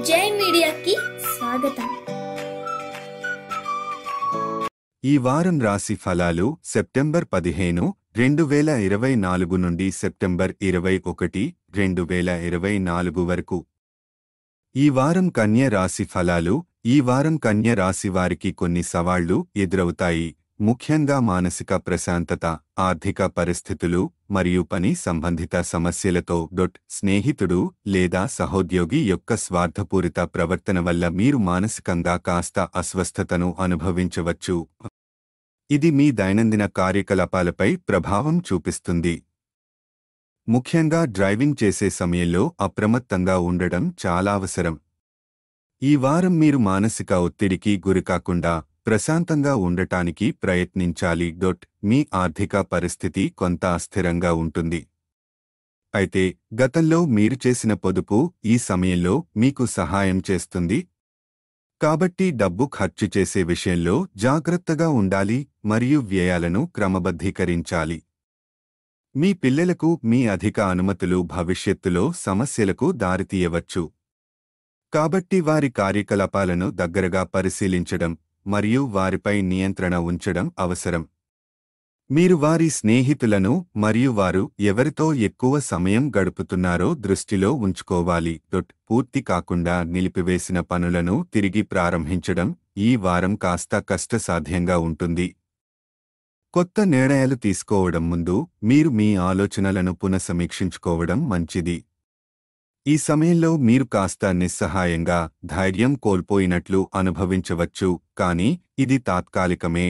జై మీడియాకి స్వాగతం. ఈ వారం రాశి ఫలాలు సెప్టెంబర్ 15, 2024 నుండి సెప్టెంబర్ 21, 2024 వరకు. ఈ వారం కన్య రాశి ఫలాలు. ఈ వారం కన్య రాశి వారికి కొన్ని సవాళ్లు ఎదురవుతాయి. ముఖ్యంగా మానసిక ప్రశాంతత, ఆర్థిక పరిస్థితులు మరియు పని సంబంధిత సమస్యలతో. స్నేహితుడు లేదా సహోద్యోగి యొక్క స్వార్థపూరిత ప్రవర్తన వల్ల మీరు మానసికంగా కాస్త అస్వస్థతను అనుభవించవచ్చు. ఇది మీ దైనందిన కార్యకలాపాలపై ప్రభావం చూపిస్తుంది. ముఖ్యంగా డ్రైవింగ్ చేసే సమయంలో అప్రమత్తంగా ఉండడం చాలా అవసరం. ఈ వారం మీరు మానసిక ఒత్తిడికి గురికాకుండా ప్రశాంతంగా ఉండటానికి ప్రయత్నించాలి. మీ ఆర్థిక పరిస్థితి కొంత అస్థిరంగా ఉంటుంది. అయితే గతంలో మీరు చేసిన పొదుపు ఈ సమయంలో మీకు సహాయం చేస్తుంది. కాబట్టి డబ్బు ఖర్చు చేసే విషయంలో జాగ్రత్తగా ఉండాలి మరియు వ్యయాలను క్రమబద్ధీకరించాలి. మీ పిల్లలకు మీ అధిక అనుమతులు భవిష్యత్తులో సమస్యలకు దారితీయవచ్చు. కాబట్టి వారి కార్యకలాపాలను దగ్గరగా పరిశీలించడం మరియు వారిపై నియంత్రణ ఉంచడం అవసరం. మీరు వారి స్నేహితులను మరియు వారు ఎవరితో ఎక్కువ సమయం గడుపుతున్నారో దృష్టిలో ఉంచుకోవాలి. పూర్తి కాకుండా నిలిపివేసిన పనులను తిరిగి ప్రారంభించడం ఈ వారం కాస్త కష్టసాధ్యంగా ఉంటుంది. కొత్త నిర్ణయాలు తీసుకోవడం ముందు మీరు మీ ఆలోచనలను పునఃసమీక్షించుకోవడం మంచిది. ఈ సమయంలో మీరు కాస్త నిస్సహాయంగా, ధైర్యం కోల్పోయినట్లు అనుభవించవచ్చు, కానీ ఇది తాత్కాలికమే.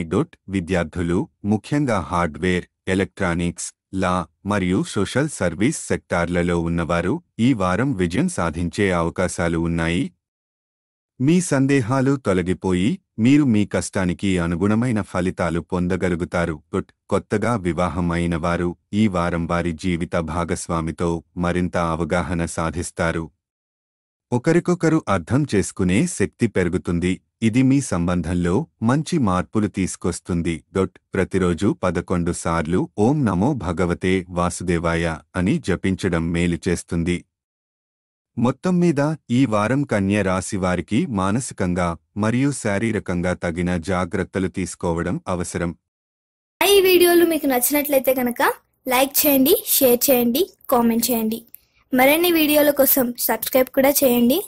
విద్యార్థులు, ముఖ్యంగా హార్డ్వేర్, ఎలక్ట్రానిక్స్, లా మరియు సోషల్ సర్వీస్ సెక్టార్లలో ఉన్నవారు ఈ వారం విజయం సాధించే అవకాశాలు ఉన్నాయి. మీ సందేహాలు తొలగిపోయి మీరు మీ కష్టానికి అనుగుణమైన ఫలితాలు పొందగలుగుతారు. కొత్తగా వివాహం అయిన వారు ఈ వారం వారి జీవిత భాగస్వామితో మరింత అవగాహన సాధిస్తారు. ఒకరికొకరు అర్థం చేసుకునే శక్తి పెరుగుతుంది. ఇది మీ సంబంధంలో మంచి మార్పులు తీసుకొస్తుంది. ప్రతిరోజు 11 సార్లు ఓం నమో భగవతే వాసుదేవాయ అని జపించడం మేలు చేస్తుంది. మొత్తం మీద ఈ వారం కన్య రాశి వారికి మానసికంగా మరియు శారీరకంగా తగిన జాగ్రత్తలు తీసుకోవడం అవసరం. ఈ వీడియోలు మీకు నచ్చినట్లయితే కనుక లైక్ చేయండి, షేర్ చేయండి, కామెంట్ చేయండి. మరిన్ని వీడియోల కోసం సబ్స్క్రైబ్ కూడా చేయండి.